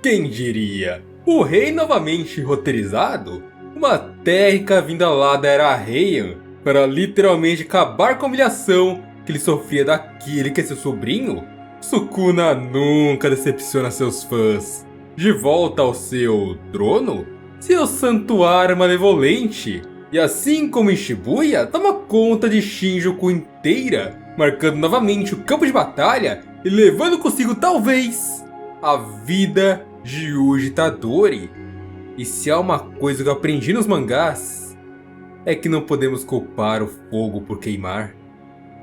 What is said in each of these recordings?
Quem diria? O rei novamente roteirizado? Uma técnica vinda lá da Era Heian para literalmente acabar com a humilhação que ele sofria daquele que é seu sobrinho? Sukuna nunca decepciona seus fãs. De volta ao seu trono, seu santuário malevolente, e assim como em Shibuya, toma conta de Shinjuku inteira, marcando novamente o campo de batalha e levando consigo talvez a vida de Yuji Tadori. E se há uma coisa que eu aprendi nos mangás, é que não podemos culpar o fogo por queimar.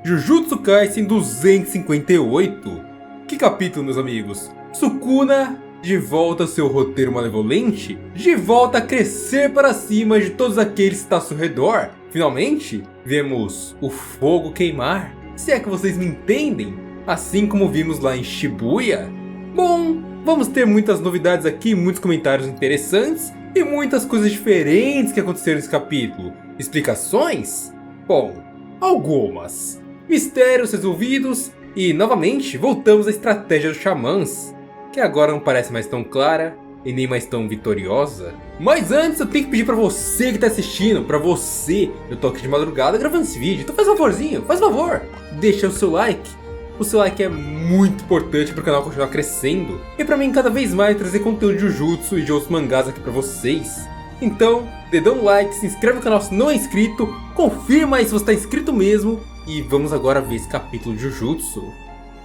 Jujutsu Kaisen 258. Que capítulo, meus amigos? Sukuna de volta ao seu roteiro malevolente, de volta a crescer para cima de todos aqueles que estão ao seu redor. Finalmente, vemos o fogo queimar. Se é que vocês me entendem, assim como vimos lá em Shibuya. Bom, vamos ter muitas novidades aqui, muitos comentários interessantes e muitas coisas diferentes que aconteceram nesse capítulo. Explicações? Bom, algumas. Mistérios resolvidos e, novamente, voltamos à estratégia dos xamãs, que agora não parece mais tão clara e nem mais tão vitoriosa. Mas antes eu tenho que pedir pra você que tá assistindo, pra você, eu tô aqui de madrugada gravando esse vídeo, então faz um favorzinho, faz um favor, deixa o seu like. O seu like é muito importante pro canal continuar crescendo e pra mim cada vez mais trazer conteúdo de Jujutsu e de outros mangás aqui pra vocês. Então, dedão no like, se inscreve no canal se não é inscrito, confirma aí se você tá inscrito mesmo e vamos agora ver esse capítulo de Jujutsu.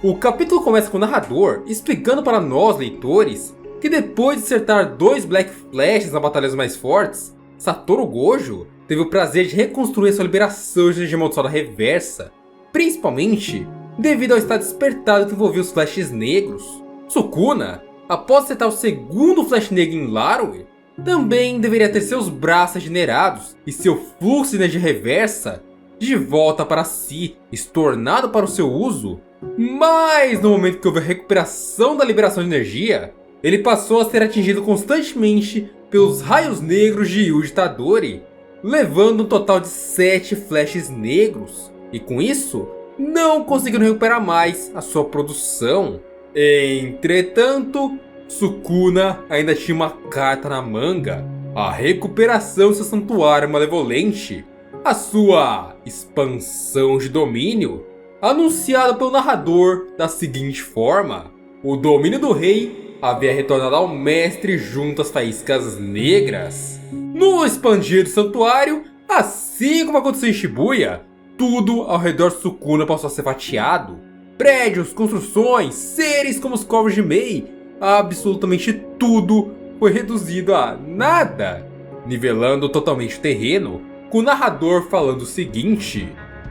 O capítulo começa com o narrador explicando para nós, leitores, que depois de acertar 2 Black Flashes nas batalhas mais fortes, Satoru Gojo teve o prazer de reconstruir sua liberação de energia amaldiçoada reversa, principalmente devido ao estado despertado que envolvia os Flashes negros. Sukuna, após acertar o segundo Flash negro em Larue, também deveria ter seus braços regenerados e seu fluxo de energia reversa de volta para si, estornado para o seu uso. Mas no momento que houve a recuperação da liberação de energia, ele passou a ser atingido constantemente pelos raios negros de Yuji Tadori, levando um total de 7 flashes negros, e com isso, não conseguiram recuperar mais a sua produção. Entretanto, Sukuna ainda tinha uma carta na manga: a recuperação de seu santuário malevolente, a sua expansão de domínio, anunciada pelo narrador da seguinte forma: o domínio do rei havia retornado ao mestre junto às faíscas negras. No expandir do santuário, assim como aconteceu em Shibuya, tudo ao redor de Sukuna passou a ser fatiado. Prédios, construções, seres como os corvos de Mei, absolutamente tudo foi reduzido a nada, nivelando totalmente o terreno, com o narrador falando o seguinte: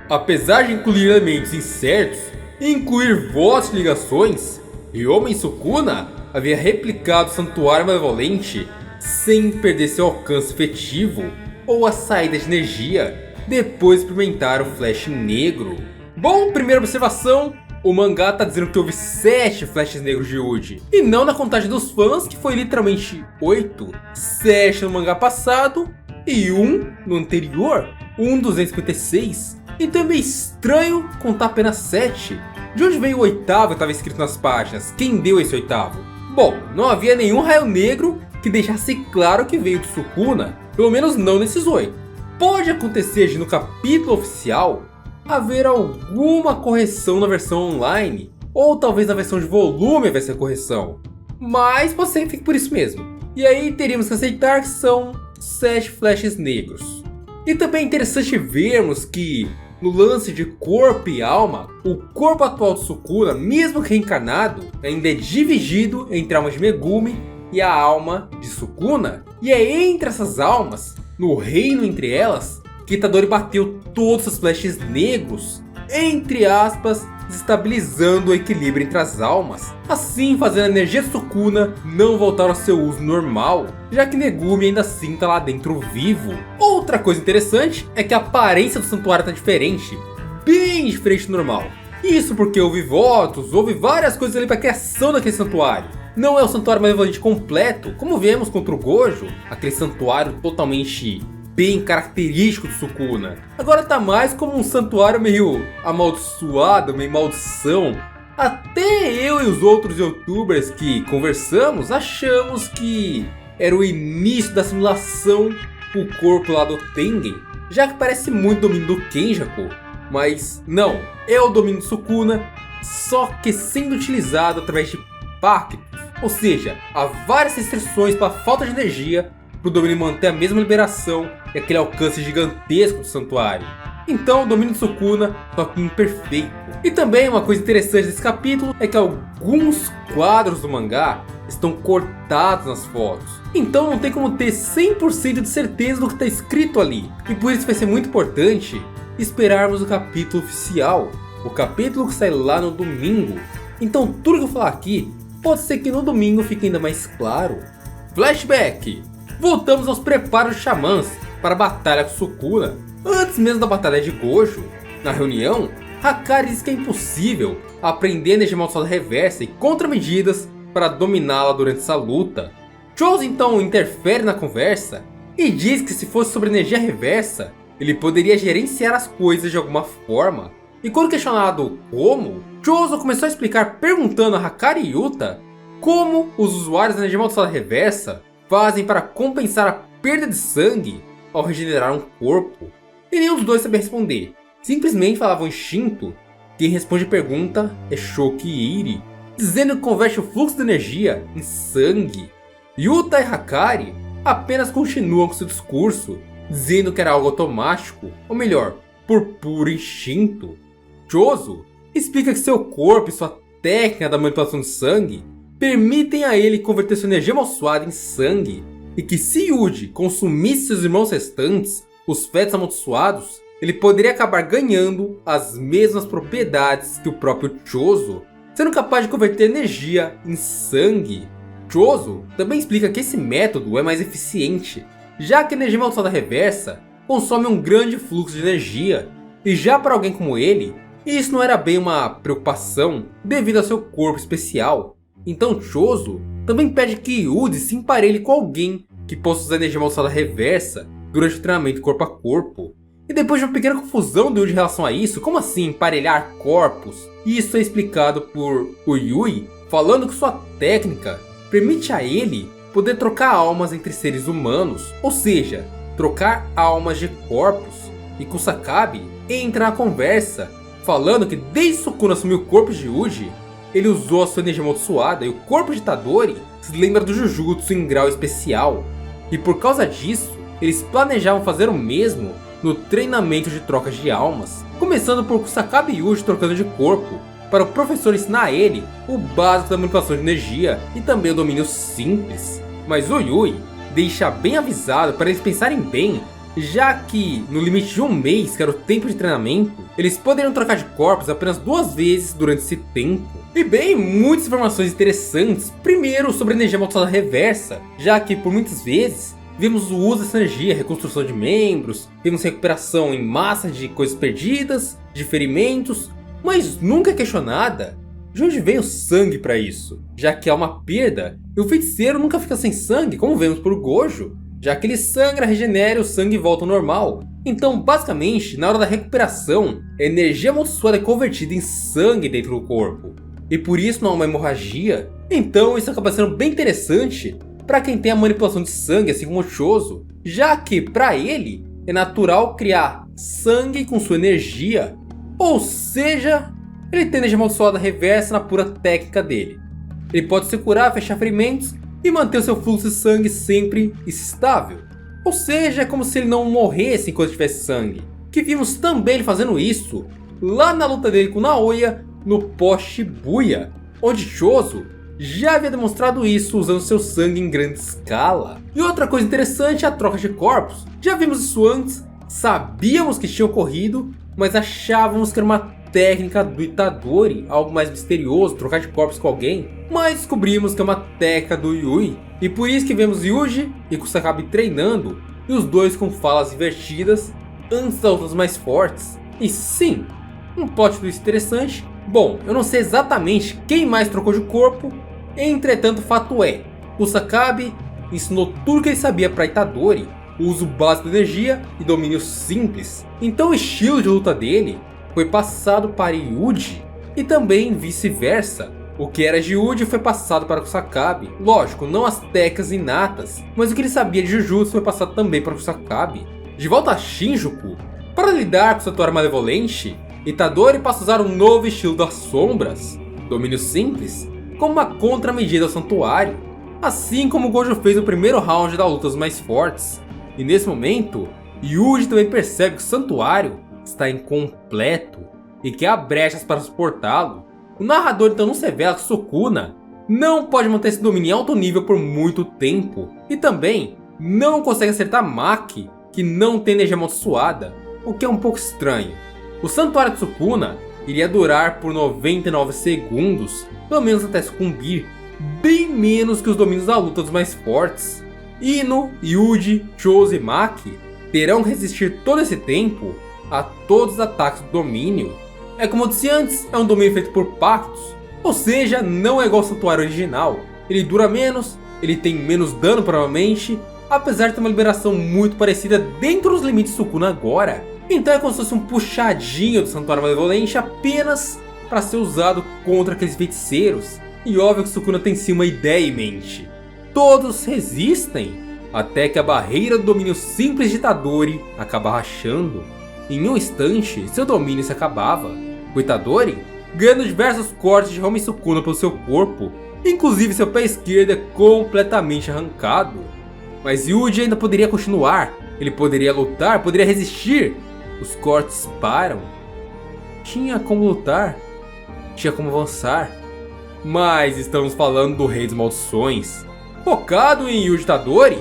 apesar de incluir elementos incertos e incluir vozes de ligações, Ryoma Sukuna havia replicado o santuário malevolente sem perder seu alcance efetivo ou a saída de energia depois de experimentar o Flash negro. Bom, primeira observação, o mangá tá dizendo que houve 7 Flashes negros de Yuji, e não na contagem dos fãs, que foi literalmente 8. 7 no mangá passado e 1 no anterior, 256. Então é meio estranho contar apenas 7. De onde veio o 8º que estava escrito nas páginas? Quem deu esse 8º? Bom, não havia nenhum raio negro que deixasse claro que veio de Sukuna, pelo menos não nesses 8. Pode acontecer de no capítulo oficial haver alguma correção na versão online, ou talvez na versão de volume vai ser correção, mas pode ser que fique por isso mesmo. E aí teríamos que aceitar que são 7 flashes negros. E também é interessante vermos que no lance de corpo e alma, o corpo atual de Sukuna, mesmo que reencarnado, ainda é dividido entre a alma de Megumi e a alma de Sukuna. E é entre essas almas, no reino entre elas, que Itadori bateu todos os flashes negros, entre aspas, desestabilizando o equilíbrio entre as almas, assim fazendo a energia de Sukuna não voltar ao seu uso normal, já que Megumi ainda assim está lá dentro vivo. Outra coisa interessante é que a aparência do santuário está diferente, bem diferente do normal. Isso porque houve votos, houve várias coisas ali para a criação daquele santuário. Não é o santuário malevolente completo, como vemos contra o Gojo, aquele santuário totalmente bem característico do Sukuna. Agora tá mais como um santuário meio amaldiçoado, meio maldição, Até eu e os outros youtubers que conversamos achamos que era o início da simulação o corpo lá do Tengen, já que parece muito o domínio do Kenjaku, mas não, é o domínio do Sukuna, só que sendo utilizado através de pactos, ou seja, há várias restrições para a falta de energia para o domínio manter a mesma liberação e aquele alcance gigantesco do santuário. Então o domínio do Sukuna, só que imperfeito. E também uma coisa interessante desse capítulo é que alguns quadros do mangá estão cortados nas fotos. Então não tem como ter 100% de certeza do que está escrito ali. E por isso vai ser muito importante esperarmos o capítulo oficial. O capítulo que sai lá no domingo. Então tudo que eu falar aqui, pode ser que no domingo fique ainda mais claro. Flashback! Voltamos aos preparos de xamãs para a batalha com Sukuna. Antes mesmo da batalha de Gojo, na reunião, Hakari diz que é impossível aprender energia amaldiçoada reversa e contramedidas para dominá-la durante essa luta. Choso então interfere na conversa e diz que se fosse sobre energia reversa, ele poderia gerenciar as coisas de alguma forma. E quando questionado como, Choso começou a explicar perguntando a Hakari e Yuta como os usuários da energia amaldiçoada reversa fazem para compensar a perda de sangue ao regenerar um corpo. E nenhum dos dois sabia responder. Simplesmente falava o instinto. Quem responde a pergunta é Shoki-iri, dizendo que converte o fluxo de energia em sangue. Yuta e Hakari apenas continuam com seu discurso, dizendo que era algo automático, ou melhor, por puro instinto. Choso explica que seu corpo e sua técnica da manipulação de sangue permitem a ele converter sua energia amaldiçoada em sangue, e que se Yuji consumisse seus irmãos restantes, os fetos amaldiçoados, ele poderia acabar ganhando as mesmas propriedades que o próprio Choso, sendo capaz de converter energia em sangue. Choso também explica que esse método é mais eficiente, já que a energia amaldiçoada reversa consome um grande fluxo de energia, e já para alguém como ele, isso não era bem uma preocupação devido ao seu corpo especial. Então Choso também pede que Yuji se emparelhe com alguém que possa usar energia amaldiçoada reversa durante o treinamento corpo a corpo. E depois de uma pequena confusão do Yuji em relação a isso, como assim emparelhar corpos? Isso é explicado por o Yui, falando que sua técnica permite a ele poder trocar almas entre seres humanos, ou seja, trocar almas de corpos. E Kusakabe entra na conversa, falando que desde que Sukuna assumiu o corpo de Yuji, ele usou a sua energia amaldiçoada e o corpo de Itadori se lembra do Jujutsu em grau especial. E por causa disso, eles planejavam fazer o mesmo no treinamento de trocas de almas, começando por Kusakabe e Yuji trocando de corpo, para o professor ensinar a ele o básico da manipulação de energia e também o domínio simples. Mas o Yui deixa bem avisado para eles pensarem bem, já que no limite de um mês, que era o tempo de treinamento, eles poderiam trocar de corpos apenas 2 vezes durante esse tempo. E bem, muitas informações interessantes. Primeiro sobre a energia amaldiçoada reversa, já que por muitas vezes vimos o uso dessa energia, reconstrução de membros, vimos recuperação em massa de coisas perdidas, de ferimentos, mas nunca é questionada de onde vem o sangue para isso, já que há uma perda e o feiticeiro nunca fica sem sangue, como vemos por Gojo, já que ele sangra, regenera e o sangue volta ao normal. Então basicamente, na hora da recuperação, a energia amaldiçoada é convertida em sangue dentro do corpo, e por isso não há uma hemorragia. Então isso acaba sendo bem interessante para quem tem a manipulação de sangue, assim como o Choso, já que para ele é natural criar sangue com sua energia, ou seja, ele tem energia amaldiçoada reversa na pura técnica dele. Ele pode se curar, fechar ferimentos e manter o seu fluxo de sangue sempre estável. Ou seja, é como se ele não morresse enquanto tivesse sangue, que vimos também ele fazendo isso lá na luta dele com Naoya no pós-Shibuya, onde Choso já havia demonstrado isso usando seu sangue em grande escala. E outra coisa interessante é a troca de corpos. Já vimos isso antes, sabíamos que tinha ocorrido, mas achávamos que era uma técnica do Itadori, algo mais misterioso, trocar de corpos com alguém. Mas descobrimos que é uma técnica do Yui, e por isso que vemos Yuji e Kusakabe treinando, e os dois com falas invertidas antes das lutas mais fortes. E sim, um plot twist interessante. Bom, eu não sei exatamente quem mais trocou de corpo, entretanto o fato é, Kusakabe ensinou tudo que ele sabia para Itadori, o uso básico de energia e domínio simples. Então o estilo de luta dele foi passado para Yuji, E também vice-versa. O que era de Uji foi passado para Kusakabe. Lógico, não as técnicas inatas, mas o que ele sabia de Jujutsu foi passado também para Kusakabe. De volta a Shinjuku, para lidar com o Santuário Malevolente, Itadori passa a usar um novo estilo das sombras, domínio simples, como uma contramedida ao Santuário. Assim como Gojo fez no primeiro round da luta dos mais fortes. E nesse momento, Yuji também percebe que o Santuário está incompleto e que há brechas para suportá-lo. O narrador então nos revela que Sukuna não pode manter esse domínio em alto nível por muito tempo. E também não consegue acertar Maki, que não tem energia amaldiçoada, o que é um pouco estranho. O Santuário de Sukuna iria durar por 99 segundos, pelo menos até sucumbir, bem menos que os domínios da luta dos mais fortes. Ino, Yuji, Chose e Maki terão que resistir todo esse tempo a todos os ataques do domínio. É como eu disse antes, é um domínio feito por pactos, ou seja, não é igual ao Santuário original. Ele dura menos, ele tem menos dano provavelmente, apesar de ter uma liberação muito parecida dentro dos limites de Sukuna agora. Então é como se fosse um puxadinho do Santuário Malevolente apenas para ser usado contra aqueles feiticeiros. E óbvio que Sukuna tem sim uma ideia em mente. Todos resistem, até que a barreira do domínio simples de Itadori acaba rachando. Em um instante, seu domínio se acabava. O Itadori, ganhando diversos cortes de Home Sukuna pelo seu corpo, inclusive seu pé esquerdo é completamente arrancado. Mas Yuji ainda poderia continuar, ele poderia lutar, poderia resistir. Os cortes param. Tinha como lutar, tinha como avançar. Mas estamos falando do Rei das Maldições. Focado em Yuji Itadori,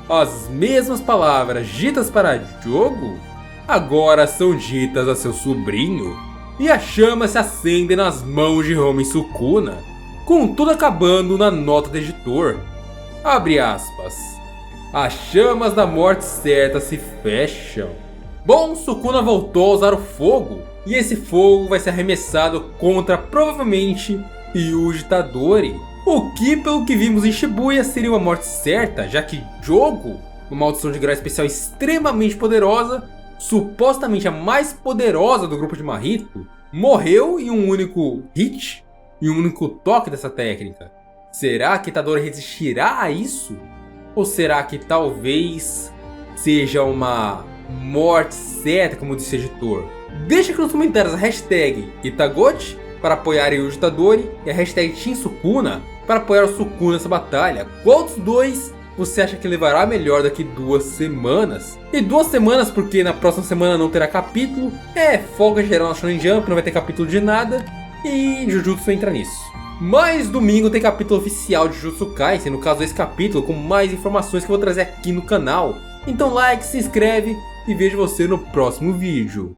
as mesmas palavras ditas para Jogo agora são ditas a seu sobrinho. E as chamas se acendem nas mãos de Home Sukuna, com tudo acabando na nota do editor. Abre aspas. As chamas da morte certa se fecham. Bom, Sukuna voltou a usar o fogo, e esse fogo vai ser arremessado contra provavelmente Yuji Itadori. O que, pelo que vimos em Shibuya, seria uma morte certa, já que Jogo, uma maldição de grau especial extremamente poderosa, supostamente a mais poderosa do grupo de Mahito, morreu em um único hit, em um único toque dessa técnica. Será que Itadori resistirá a isso? Ou será que talvez seja uma morte certa, como disse o editor? Deixa aqui nos comentários a hashtag Itagochi para apoiar Yuji Itadori e a hashtag Team Sukuna para apoiar o Sukuna nessa batalha. Qual dos dois você acha que levará melhor daqui 2 semanas? E 2 semanas porque na próxima semana não terá capítulo, é folga geral na Shonen Jump, não vai ter capítulo de nada, e Jujutsu entra nisso. Mas domingo tem capítulo oficial de Jujutsu Kaisen, no caso esse capítulo, com mais informações que eu vou trazer aqui no canal. Então like, se inscreve e vejo você no próximo vídeo.